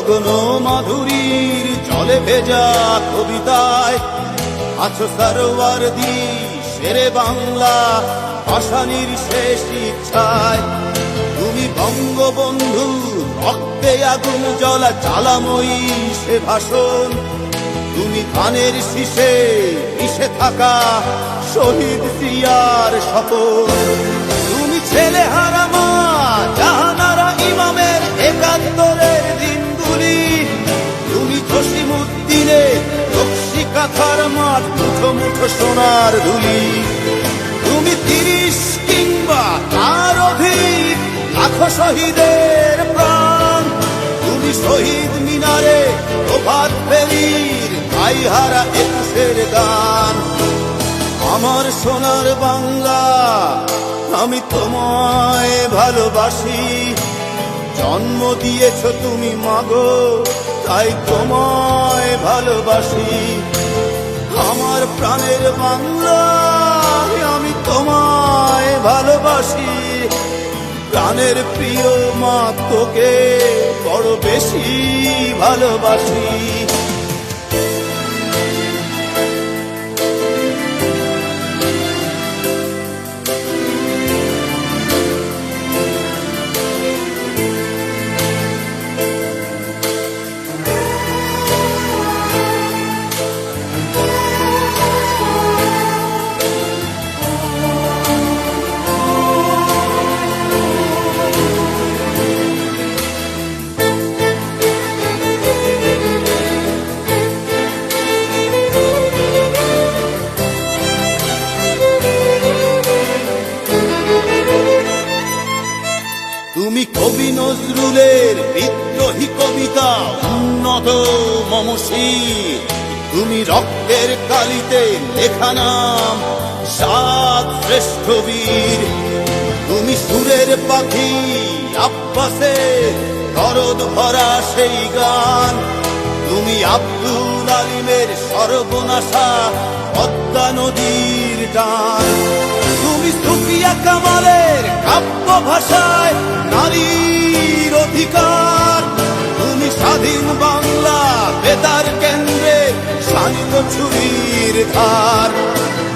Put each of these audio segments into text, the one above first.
লগ্ন মাধুরীর জলে ভেজা কবিতায় আছো সরওয়ারদি শেরে বাংলা ভাষানির শেষ ইচ্ছায়। তুমি বঙ্গবন্ধু রক্তে আগুন জ্বলা জ্বালাময়ী সে ভাষণ। তুমি ধানের শীষে মিশে থাকা শহীদ জিয়ার শপথ। তুমি ছেলে হারা মা জাহানারা ইমামের একাত্তরের দিনগুলি। তুমি জসিমউদ্দিনের রক্সি কাঁথার মাঠ মুঠো মুঠো সোনার ধুলি। তুমি ৩০ কিংবা তার অধিক লাখো শহীদের প্রাণ। তুমি শহীদ মিনারে প্রভাত ফেরির ভাইহারা ২১-এর গান। আমার সোনার বাংলা আমি তোমায় ভালোবাসি। জন্ম দিয়েছ তুমি মাগো তাই তোমায় ভালোবাসি। আমার প্রাণের বাংলা আমি তোমায় ভালোবাসি। প্রাণের প্রিয় মা তোকে বড় বেশি ভালোবাসি। তুমি কবি নজরুলের বিদ্রোহী কবিতা উন্নত মমশীর। তুমি রক্তের কালিতে লেখা নাম ৭ শ্রেষ্ঠ বীর। তুমি সুরের পাখি আব্বাসের দরদ ভরা সেই গান। তুমি আব্দুল আলিমের সর্বনাশা পদ্মা নদীর টান। তুমি সুফিয়া কামালের কাব্য ভাষায় নারীর অধিকার। তুমি স্বাধীন বাংলা বেতার কেন্দ্রে শানিত ছুরির ধার।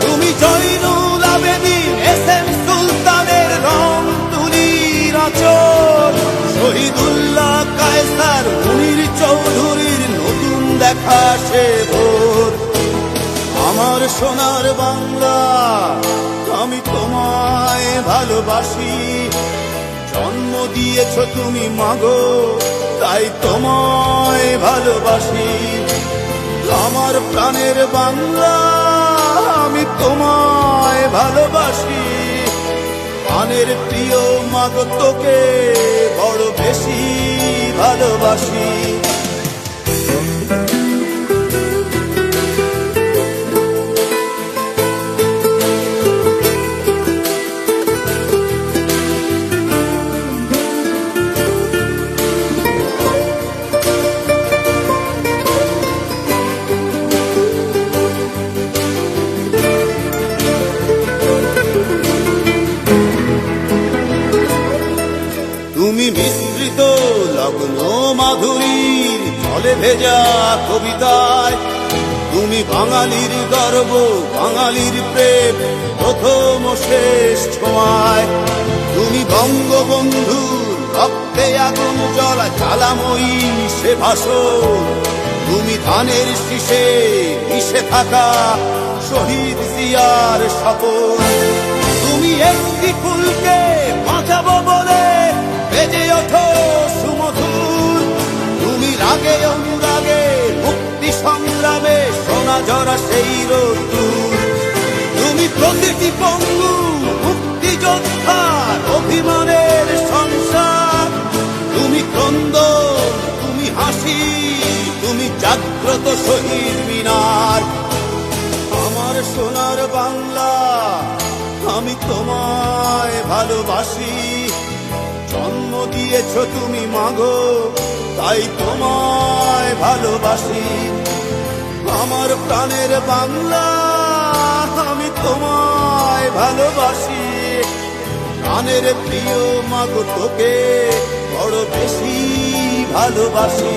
তুমি জয়নুল আবেদিন এস.এম. সুলতানের রং তুলির আঁচল। শহীদুল্লাহ কায়সার মুনির চৌধুরীর নতুন দেখা সে ভোর। আমার সোনার বাংলা আমি তোমায় ভালোবাসি। জন্ম দিয়েছ তুমি মাগো তাই তোমায় ভালোবাসি। আমার প্রাণের বাংলা আমি তোমায় ভালোবাসি। প্রাণের প্রিয় মাগো তোকে বড় বেশি ভালোবাসি। তুমি মিশ্রিত লগ্ন মাধুরীর জলে ভেজা কবিতায়। তুমি বাঙালির গর্ব বাঙালির প্রেম প্রথম শেষ ছোঁয়ায়। তুমি বঙ্গবন্ধুর রক্তে আগুন জ্বলা জ্বালাময়ী সে ভাষণ। তুমি ধানের শীষে মিশে থাকা শহীদ জিয়ার শপথ। তুমি একটি ফুলকে বাঁচাবো বলে বেজে ওঠো সুমধুর। তুমি রাগে অনুরাগে মুক্তি সংগ্রামে সোনা ঝরা সেই রোদ্দুর। তুমি প্রতিটি পঙ্গু মুক্তিযোদ্ধার অভিমানের সংসার। তুমি ক্রন্দন তুমি হাসি তুমি জাগ্রত শহীদ মিনার। আমার সোনার বাংলা আমি তোমায় ভালোবাসি। জন্ম দিয়েছ তুমি মাগো তাই তোমায় ভালোবাসি। আমার প্রাণের বাংলা আমি তোমায় ভালোবাসি। প্রাণের প্রিয় মাগো তোকে বড় বেশি ভালোবাসি।